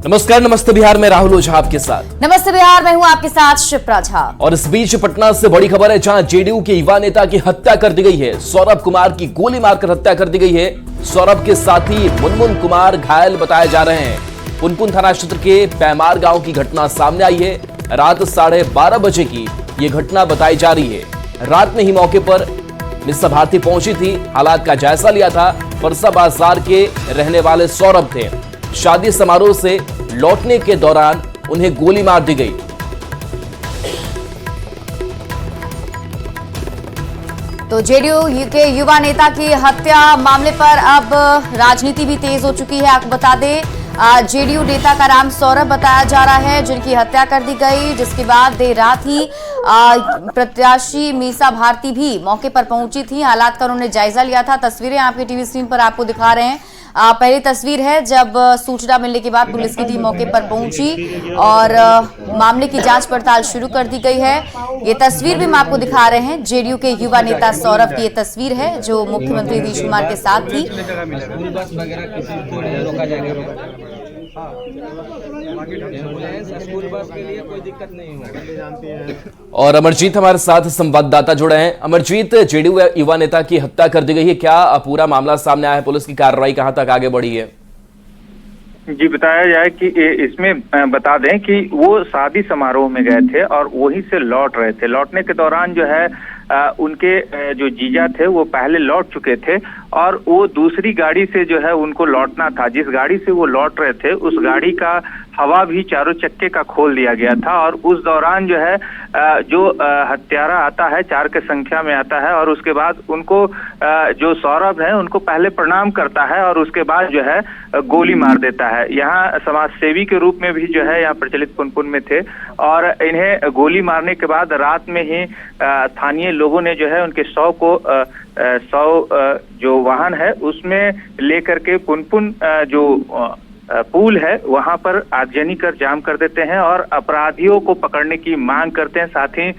नमस्कार, नमस्ते बिहार में राहुल ओझा आपके साथ। नमस्ते बिहार, मैं हूं आपके साथ शिप्रा झा। और इस बीच पटना से बड़ी खबर है, जहां जेडीयू के युवा नेता की हत्या कर दी गई है। सौरभ कुमार की गोली मारकर हत्या कर दी गई है। सौरभ के साथी मुनमुन कुमार घायल बताए जा रहे हैं। पुनपुन थाना क्षेत्र के पैमार गांव की घटना सामने आई है। रात 12:30 बजे की ये घटना बताई जा रही है। रात में ही मौके पर मिस्सा भारती पहुंची थी, हालात का जायजा लिया था। परसा बाजार के रहने वाले सौरभ थे। शादी समारोह से लौटने के दौरान उन्हें गोली मार दी गई। तो जेडीयू के युवा नेता की हत्या मामले पर अब राजनीति भी तेज हो चुकी है। आपको बता दें, जेडीयू नेता का नाम सौरभ बताया जा रहा है, जिनकी हत्या कर दी गई, जिसके बाद देर रात ही प्रत्याशी मीसा भारती भी मौके पर पहुंची थी। हालात का उन्होंने जायजा लिया था। तस्वीरें आपके टीवी स्क्रीन पर आपको दिखा रहे हैं। पहली तस्वीर है जब सूचना मिलने के बाद पुलिस की टीम मौके पर पहुंची और मामले की जांच पड़ताल शुरू कर दी गई है। ये तस्वीर भी हम आपको दिखा रहे हैं। जेडीयू के युवा नेता सौरभ की ये तस्वीर है, जो मुख्यमंत्री नीतीश कुमार के साथ थी। और अमरजीत हमारे साथ संवाददाता जुड़े हैं। अमरजीत, जेडीयू युवा नेता की हत्या कर दी गई है, क्या पूरा मामला सामने आया है? पुलिस की कार्रवाई कहां तक आगे बढ़ी है? जी, बताया जाए कि इसमें बता दें कि वो शादी समारोह में गए थे और वहीं से लौट रहे थे। लौटने के दौरान जो है उनके जो जीजा थे वो पहले लौट चुके थे और वो दूसरी गाड़ी से जो है उनको लौटना था। जिस गाड़ी से वो लौट रहे थे उस गाड़ी का हवा भी चारों चक्के का खोल दिया गया था और उस दौरान जो है जो हत्यारा आता है 4 के संख्या में आता है और उसके बाद उनको जो सौरभ है उनको पहले प्रणाम करता है और उसके बाद जो है गोली मार देता है। यहाँ समाज सेवी के रूप में भी जो है यहाँ प्रचलित पुनपुन में थे और इन्हें गोली मारने के बाद रात में ही स्थानीय लोगों ने जो है उनके शव जो वाहन है उसमें लेकर के पुनपुन जो पुल है वहां पर आगजनी कर जाम कर देते हैं और अपराधियों को पकड़ने की मांग करते हैं। साथ ही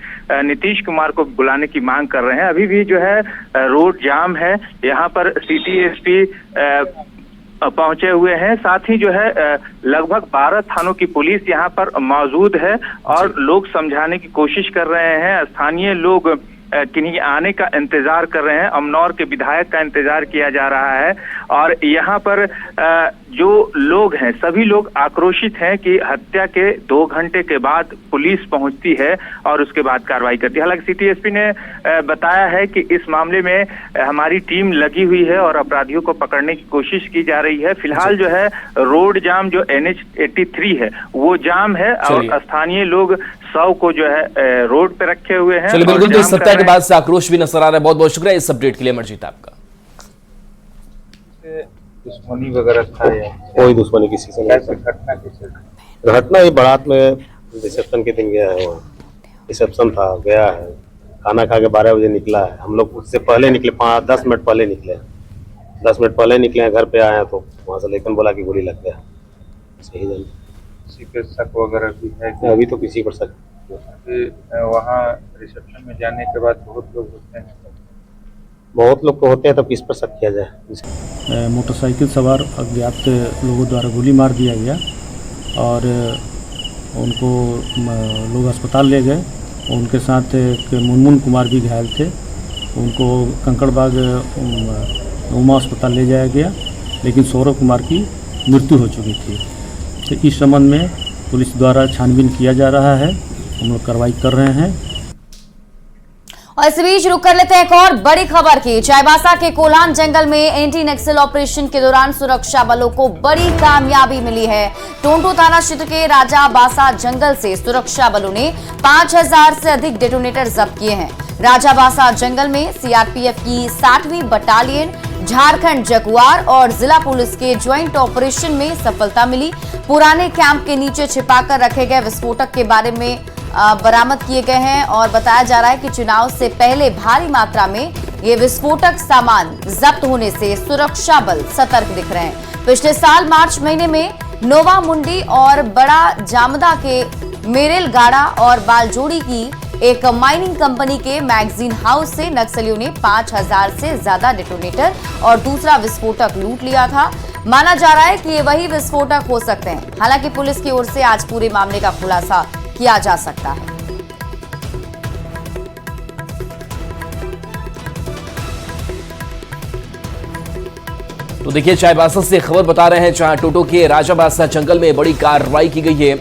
नीतीश कुमार को बुलाने की मांग कर रहे हैं। अभी भी जो है रोड जाम है। यहाँ पर सिटी एसपी पहुंचे हुए हैं। साथ ही जो है लगभग 12 थानों की पुलिस यहाँ पर मौजूद है और लोग समझाने की कोशिश कर रहे हैं। स्थानीय लोग किन्हीं आने का इंतजार कर रहे हैं। अमनौर के विधायक का इंतजार किया जा रहा है और यहाँ पर जो लोग हैं सभी लोग आक्रोशित हैं कि हत्या के 2 घंटे के बाद पुलिस पहुंचती है और उसके बाद कार्रवाई करती है। हालांकि सिटी एसपी ने बताया है कि इस मामले में हमारी टीम लगी हुई है और अपराधियों को पकड़ने की कोशिश की जा रही है। फिलहाल जो है रोड जाम जो NH 83 है वो जाम है और स्थानीय लोग 100 को जो है रोड पे रखे हुए हैं। चलिए, बिल्कुल। तो इस हत्या के बाद से आक्रोश भी नजर आ रहा है। बहुत बहुत शुक्रिया इस अपडेट के लिए अमरजीत आपका। दुश्मनी वगैरह था या कोई दुश्मनी किसी से नहीं। घटना ही बारात में रिसेप्शन के दिन गया है। वो रिसेप्शन था, गया है, खाना खा के 12 बजे निकला है। हम लोग उससे पहले निकले, 5-10 मिनट पहले निकले। 10 मिनट पहले निकले हैं, घर पे आए हैं तो वहाँ से लेकिन बोला कि गोली लग गया। सही जान किसी पे शक वगैरह भी है? अभी तो किसी पर शक। वहाँ रिसेप्शन में जाने के बाद बहुत लोग होते हैं, बहुत लोग को होते हैं, तब किस पर शक किया जाए? मोटरसाइकिल सवार अज्ञात लोगों द्वारा गोली मार दिया गया और उनको लोग अस्पताल ले गए। उनके साथ एक मुनमुन कुमार भी घायल थे। उनको कंकड़बाग उमा अस्पताल ले जाया गया, लेकिन सौरभ कुमार की मृत्यु हो चुकी थी। तो इस संबंध में पुलिस द्वारा छानबीन किया जा रहा है। हम लोग कार्रवाई कर रहे हैं। और इस बीच रुक कर लेते हैं एक और बड़ी खबर की। चाईबासा के कोल्हान जंगल में एंटी नक्सल ऑपरेशन के दौरान सुरक्षा बलों को बड़ी कामयाबी मिली है। टोंटो थाना क्षेत्र के राजाबासा जंगल से सुरक्षा बलों ने 5000 से अधिक डेटोनेटर जब्त किए हैं। राजाबासा जंगल में सीआरपीएफ की 60वीं बटालियन, झारखंड जगुआर और जिला पुलिस के ज्वाइंट ऑपरेशन में सफलता मिली। पुराने कैंप के नीचे छिपाकर रखे गए विस्फोटक के बारे में बरामद किए गए हैं और बताया जा रहा है कि चुनाव से पहले भारी मात्रा में ये विस्फोटक सामान जब्त होने से सुरक्षा बल सतर्क दिख रहे हैं। पिछले साल मार्च महीने में नोवा मुंडी और बड़ा जामदा के मेरेल गाड़ा और बालजोड़ी की एक माइनिंग कंपनी के मैगजीन हाउस से नक्सलियों ने 5000 से ज्यादा डेटोनेटर और दूसरा विस्फोटक लूट लिया था। माना जा रहा है कि ये वही विस्फोटक हो सकते हैं। हालांकि पुलिस की ओर से आज पूरे मामले का खुलासा किया जा सकता है। तो देखिए, चाईबासा से खबर बता रहे हैं जहां टोटो के राजाबासा जंगल में बड़ी कार्रवाई की गई है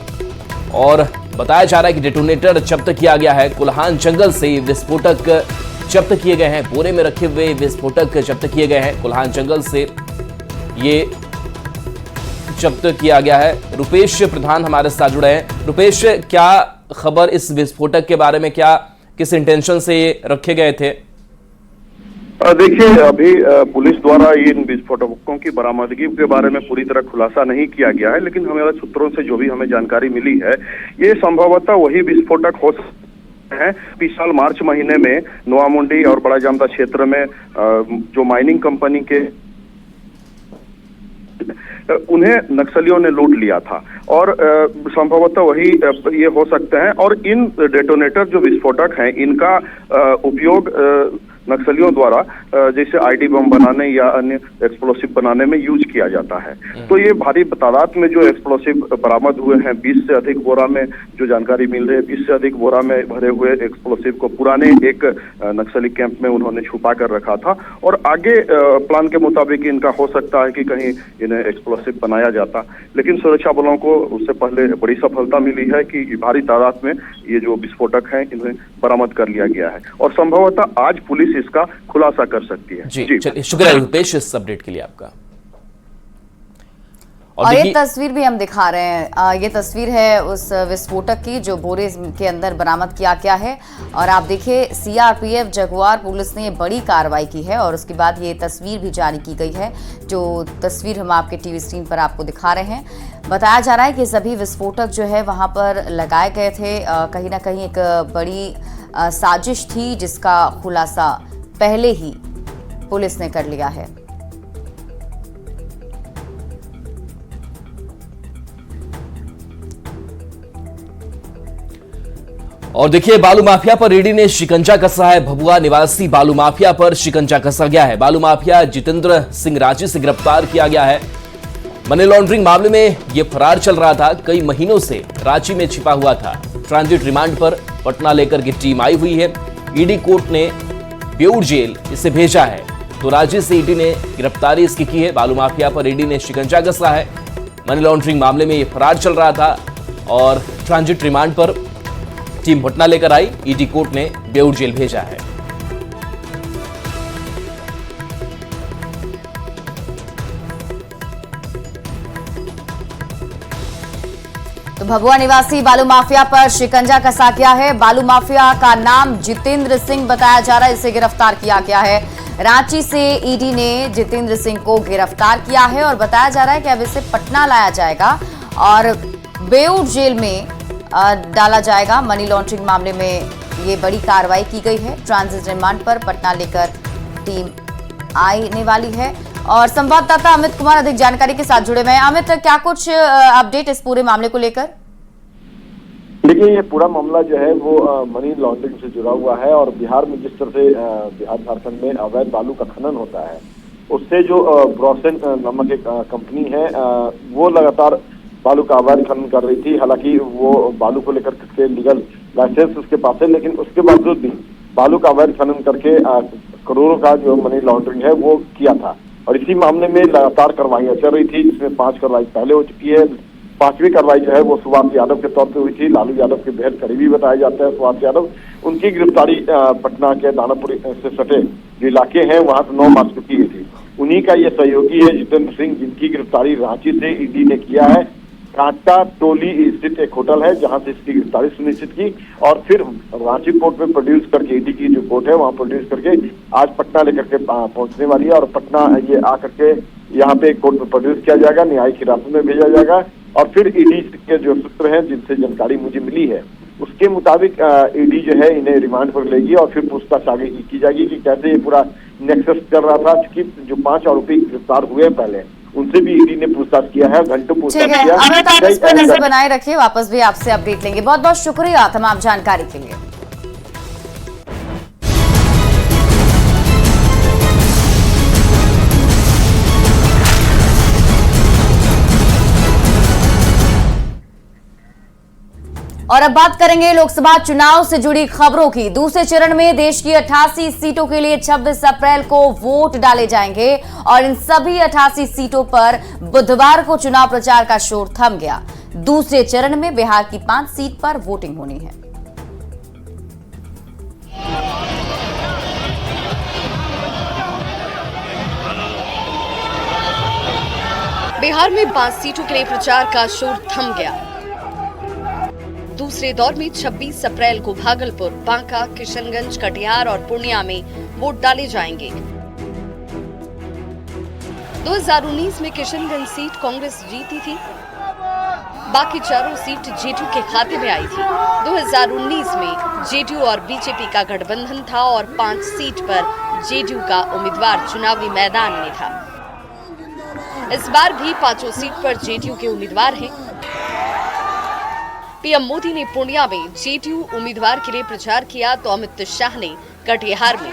और बताया जा रहा है कि डेटोनेटर जब्त किया गया है। कुल्हान जंगल से विस्फोटक जब्त किए गए हैं, बोरे में रखे हुए विस्फोटक जब्त किए गए हैं। कुल्हान जंगल से ये जब्त किया गया है। रुपेश प्रधान हमारे साथ जुड़े हैं। रुपेश, क्या खबर इस विस्फोटक के बारे में, क्या किस इंटेंशन से ये रखे गए थे? देखिए, अभी पुलिस द्वारा इन विस्फोटकों की बरामदगी के बारे में पूरी तरह खुलासा नहीं किया गया है, लेकिन हमारे सूत्रों से जो भी हमें जानकारी मिली है, ये संभवतः वही विस्फोटक हो सकते हैं। पिछले साल मार्च महीने में नोआमुंडी और बड़ा जामदा क्षेत्र में जो माइनिंग कंपनी के उन्हें नक्सलियों ने लूट लिया था और संभवतः वही ये हो सकते हैं। और इन डेटोनेटर जो विस्फोटक हैं, इनका उपयोग नक्सलियों द्वारा जैसे आईडी बम बनाने या अन्य एक्सप्लोसिव बनाने में यूज किया जाता है। तो ये भारी तादाद में जो एक्सप्लोसिव बरामद हुए हैं, 20 से अधिक बोरा में जो जानकारी मिल रही है, 20 से अधिक बोरा में भरे हुए एक्सप्लोसिव को पुराने एक नक्सली कैंप में उन्होंने छुपा कर रखा था और आगे प्लान के मुताबिक इनका हो सकता है कि कहीं इन्हें एक्सप्लोसिव बनाया जाता, लेकिन सुरक्षा बलों को उससे पहले बड़ी सफलता मिली है कि भारी तादाद में ये जो विस्फोटक हैं इन्हें बरामद कर लिया गया है और संभवतः आज पुलिस इसका खुलासा कर सकती है। जी, चलिए, शुक्रिया रुपेश इस अपडेट के लिए आपका। और ये तस्वीर भी हम दिखा रहे हैं, ये तस्वीर है उस विस्फोटक की जो बोरे के अंदर बरामद किया गया है। और आप देखिए, सीआरपीएफ जगुआर पुलिस ने बड़ी कार्रवाई की है और उसके बाद ये तस्वीर भी जारी की गई है, जो तस्वीर हम आपके टीवी स्क्रीन पर आपको दिखा रहे हैं। बताया जा रहा है कि सभी विस्फोटक जो है वहां पर लगाए गए थे। कहीं ना कहीं एक बड़ी साजिश थी जिसका खुलासा पहले ही पुलिस ने कर लिया है। और देखिए, बालू माफिया पर ईडी ने शिकंजा कसा है। भभुआ निवासी बालू माफिया पर शिकंजा कसा गया है। बालू माफिया जितेंद्र सिंह रांची से गिरफ्तार किया गया है। मनी लॉन्ड्रिंग मामले में यह फरार चल रहा था, कई महीनों से रांची में छिपा हुआ था। ट्रांजिट रिमांड पर पटना लेकर के टीम आई हुई है। ईडी कोर्ट ने बेऊर जेल इसे भेजा है, तो रांची से ईडी ने गिरफ्तारी इसकी की है। बालू माफिया पर ईडी ने शिकंजा कसा है। मनी लॉन्ड्रिंग मामले में यह फरार चल रहा था और ट्रांजिट रिमांड पर टीम पटना लेकर आई। ईडी कोर्ट ने बेऊर जेल भेजा है। तो भभुआ निवासी बालू माफिया पर शिकंजा कसा गया है। बालू माफिया का नाम जितेंद्र सिंह बताया जा रहा है, इसे गिरफ्तार किया गया है। रांची से ईडी ने जितेंद्र सिंह को गिरफ्तार किया है और बताया जा रहा है कि अब इसे पटना लाया जाएगा और बेऊर जेल में डाला जाएगा। मनी लॉन्ड्रिंग मामले में ये बड़ी कार्रवाई की गई है। ट्रांजिट रिमांड पर पटना लेकर टीम आने वाली है और संवाददाता अमित कुमार अधिक जानकारी के साथ जुड़े हुए हैं। अमित, क्या कुछ अपडेट इस पूरे मामले को लेकर? देखिए, ये पूरा मामला जो है वो मनी लॉन्ड्रिंग से जुड़ा हुआ है और बिहार में जिस तरह से बिहार झारखंड में अवैध बालू का खनन होता है, उससे जो ब्रॉसन नामक एक कंपनी है वो लगातार बालू का अवैध खनन कर रही थी। हालांकि वो बालू को लेकर के लीगल लाइसेंस उसके पास है, लेकिन उसके बावजूद भी बालू का अवैध खनन करके करोड़ों का जो मनी लॉन्ड्रिंग है वो किया था। और इसी मामले में लगातार कार्रवाइयां चल रही थी, जिसमें 5 कार्रवाई पहले हो चुकी है। 5वीं कार्रवाई जो है वो सुभाष यादव के तौर पे हुई थी। लालू यादव के बेहद करीबी बताए जाते हैं सुभाष यादव। उनकी गिरफ्तारी पटना के दानापुर से सटे जो इलाके हैं वहां से 9 मार्च को की गई थी। उन्हीं का ये सहयोगी है जितेंद्र सिंह, जिनकी गिरफ्तारी रांची से ईडी ने किया है। कांटा टोली स्थित एक होटल है जहां से इसकी गिरफ्तारी सुनिश्चित की और फिर रांची कोर्ट में प्रोड्यूस करके, ईडी की जो कोर्ट है वहां प्रोड्यूस करके आज पटना लेकर के पहुंचने वाली है और पटना ये आकर के यहाँ पे कोर्ट में प्रोड्यूस किया जाएगा, न्यायिक हिरासत में भेजा जाएगा। और फिर ईडी के जो सूत्र हैं जिनसे जानकारी मुझे मिली है उसके मुताबिक ईडी जो है इन्हें रिमांड पर लेगी और फिर पूछताछ आगे की जाएगी कि कैसे ये पूरा नेक्सस चल रहा था। क्योंकि जो 5 आरोपी गिरफ्तार हुए पहले, उनसे भी ईडी ने पूछताछ किया है, घंटों पूछताछ किया। अमित, आप इस पर नजर बनाए रखिए, वापस भी आपसे अपडेट लेंगे। बहुत बहुत शुक्रिया तमाम जानकारी के लिए। और अब बात करेंगे लोकसभा चुनाव से जुड़ी खबरों की। दूसरे चरण में देश की 88 सीटों के लिए 26 अप्रैल को वोट डाले जाएंगे और इन सभी 88 सीटों पर बुधवार को चुनाव प्रचार का शोर थम गया। दूसरे चरण में बिहार की 5 सीट पर वोटिंग होनी है। बिहार में 5 सीटों के लिए प्रचार का शोर थम गया। दूसरे दौर में 26 अप्रैल को भागलपुर, बांका, किशनगंज, कटिहार और पूर्णिया में वोट डाले जाएंगे। 2019 में किशनगंज सीट कांग्रेस जीती थी, बाकी चारों सीट जेडीयू के खाते में आई थी। 2019 में जेडीयू और बीजेपी का गठबंधन था और 5 सीट पर जेडीयू का उम्मीदवार चुनावी मैदान में था। इस बार भी 5 सीट पर जेडीयू के उम्मीदवार हैं। पीएम मोदी ने पूर्णिया में जेडीयू उम्मीदवार के लिए प्रचार किया तो अमित शाह ने कटिहार में,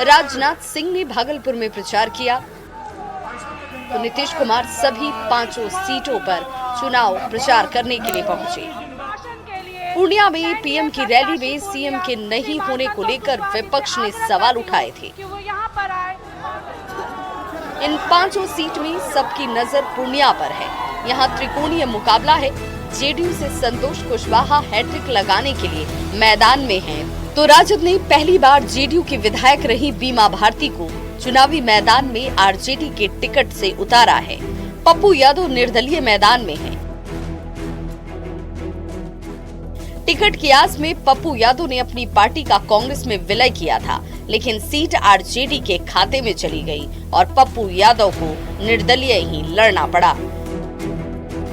राजनाथ सिंह ने भागलपुर में प्रचार किया तो नीतीश कुमार सभी 5 सीटों पर चुनाव प्रचार करने के लिए पहुंचे। पूर्णिया में पीएम की रैली में सीएम के नहीं होने को लेकर विपक्ष ने सवाल उठाए थे। इन 5 सीट में सबकी नजर पूर्णिया पर है। यहाँ त्रिकोणीय मुकाबला है। जेडीयू से संतोष कुशवाहा हैट्रिक लगाने के लिए मैदान में हैं, तो राजद ने पहली बार जेडीयू की विधायक रही बीमा भारती को चुनावी मैदान में आरजेडी के टिकट से उतारा है। पप्पू यादव निर्दलीय मैदान में हैं। टिकट की आस में पप्पू यादव ने अपनी पार्टी का कांग्रेस में विलय किया था, लेकिन सीट आरजेडी के खाते में चली गई और पप्पू यादव को निर्दलीय ही लड़ना पड़ा।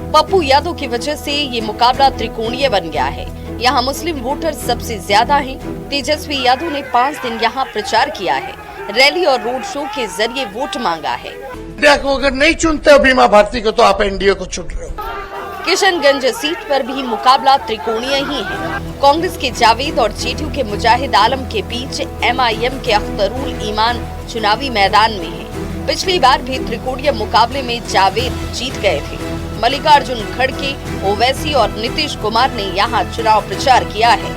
पप्पू यादव की वजह से ये मुकाबला त्रिकोणीय बन गया है। यहाँ मुस्लिम वोटर सबसे ज्यादा हैं। तेजस्वी यादव ने 5 दिन यहाँ प्रचार किया है, रैली और रोड शो के जरिए वोट मांगा है। इंडिया को अगर नहीं चुनते हो बीमा भारती को, तो आप एनडीए को चुन रहे हो। किशनगंज सीट पर भी मुकाबला त्रिकोणीय ही है। कांग्रेस के जावेद और जेडीयू के मुजाहिद आलम के बीच एमआईएम के अख्तरुल ईमान चुनावी मैदान में है। पिछली बार भी त्रिकोणीय मुकाबले में जावेद जीत गए थे। मल्लिकार्जुन खड़गे, ओवैसी और नीतीश कुमार ने यहाँ चुनाव प्रचार किया है।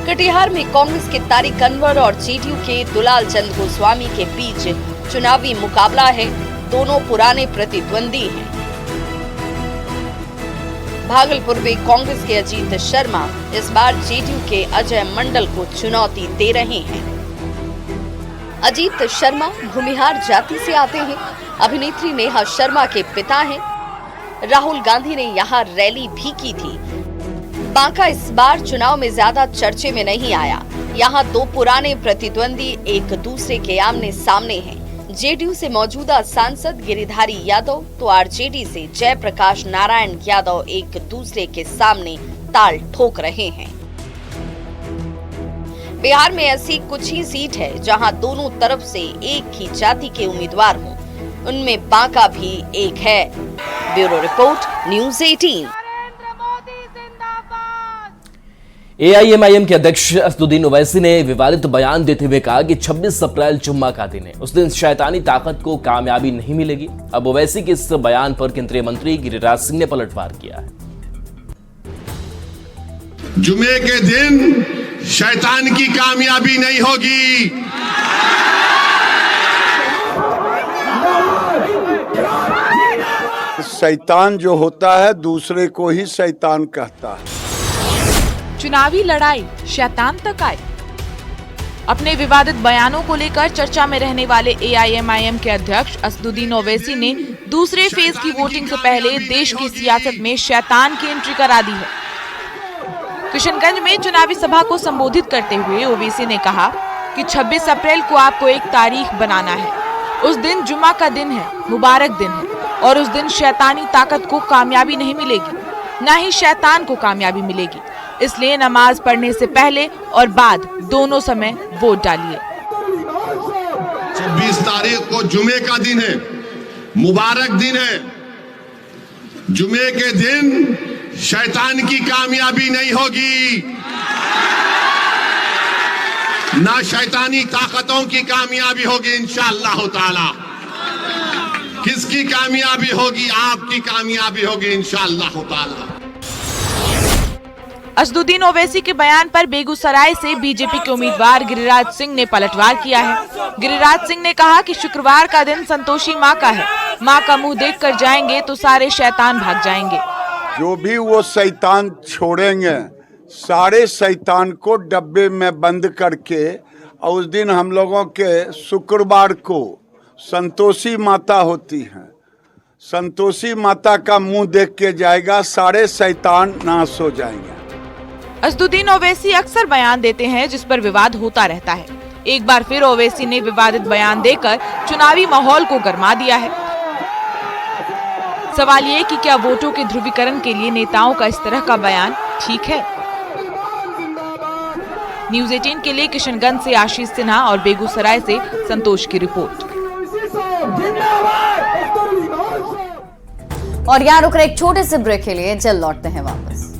कटिहार में कांग्रेस के तारिक अनवर और जेडीयू के दुलाल चंद गोस्वामी के बीच चुनावी मुकाबला है। दोनों पुराने प्रतिद्वंदी हैं। भागलपुर में कांग्रेस के अजीत शर्मा इस बार जेडीयू के अजय मंडल को चुनौती दे रहे हैं। अजीत शर्मा भूमिहार जाति से आते हैं। अभिनेत्री नेहा शर्मा के पिता हैं। राहुल गांधी ने यहाँ रैली भी की थी। बांका इस बार चुनाव में ज्यादा चर्चे में नहीं आया। यहाँ 2 पुराने प्रतिद्वंदी एक दूसरे के आमने सामने हैं। जेडीयू से मौजूदा सांसद गिरिधारी यादव तो आरजेडी से जयप्रकाश नारायण यादव एक दूसरे के सामने ताल ठोक रहे हैं। बिहार में ऐसी कुछ ही सीट है जहां दोनों तरफ से एक ही जाति के उम्मीदवार हों। उनमें बांका भी एक है। Bureau report, news 18। एआईएमआईएम के अध्यक्ष असदुद्दीन ओवैसी ने विवादित बयान देते हुए कहा कि 26 अप्रैल जुम्मा का दिन है, उस दिन शैतानी ताकत को कामयाबी नहीं मिलेगी। अब ओवैसी के इस बयान पर केंद्रीय मंत्री गिरिराज सिंह ने पलटवार किया है। जुमे के दिन शैतान की कामयाबी नहीं होगी। शैतान जो होता है दूसरे को ही शैतान कहता है। चुनावी लड़ाई शैतान तक आए। अपने विवादित बयानों को लेकर चर्चा में रहने वाले एआईएमआईएम के अध्यक्ष असदुद्दीन ओवैसी ने दूसरे फेज की वोटिंग से पहले देश की सियासत में शैतान की एंट्री करा दी है। किशनगंज में चुनावी सभा को संबोधित करते हुए ओवैसी ने कहा कि 26 अप्रैल को आपको एक तारीख बनाना है। उस दिन जुम्मा का दिन है, मुबारक दिन है और उस दिन शैतानी ताकत को कामयाबी नहीं मिलेगी, न ही शैतान को कामयाबी मिलेगी। इसलिए नमाज पढ़ने से पहले और बाद दोनों समय वोट डालिए। 26 तारीख को जुमे का दिन है, मुबारक दिन है। जुमे के दिन शैतान की कामयाबी नहीं होगी, ना शैतानी ताकतों की कामयाबी होगी इंशाअल्लाह ताला। किसकी कामयाबी होगी? आपकी कामयाबी होगी इंशाअल्लाह ताला। असदुद्दीन ओवैसी के बयान पर बेगूसराय से बीजेपी के उम्मीदवार गिरिराज सिंह ने पलटवार किया है। गिरिराज सिंह ने कहा कि शुक्रवार का दिन संतोषी माँ का है, माँ का मुंह देखकर जाएंगे तो सारे शैतान भाग जाएंगे। जो भी वो शैतान छोड़ेंगे, सारे शैतान को डब्बे में बंद करके, और उस दिन हम लोगों के शुक्रवार को संतोषी माता होती हैं, संतोषी माता का मुंह देख के जाएगा, सारे शैतान नाश हो जाएंगे। असदुद्दीन ओवैसी अक्सर बयान देते हैं जिस पर विवाद होता रहता है। एक बार फिर ओवैसी ने विवादित बयान देकर चुनावी माहौल को गरमा दिया है। सवाल ये कि क्या वोटों के ध्रुवीकरण के लिए नेताओं का इस तरह का बयान ठीक है? न्यूज़ 18 के लिए किशनगंज से आशीष सिन्हा और बेगूसराय से संतोष की रिपोर्ट। और यहाँ रुक रहे एक छोटे से ब्रेक के लिए, जल्द लौटते हैं वापस।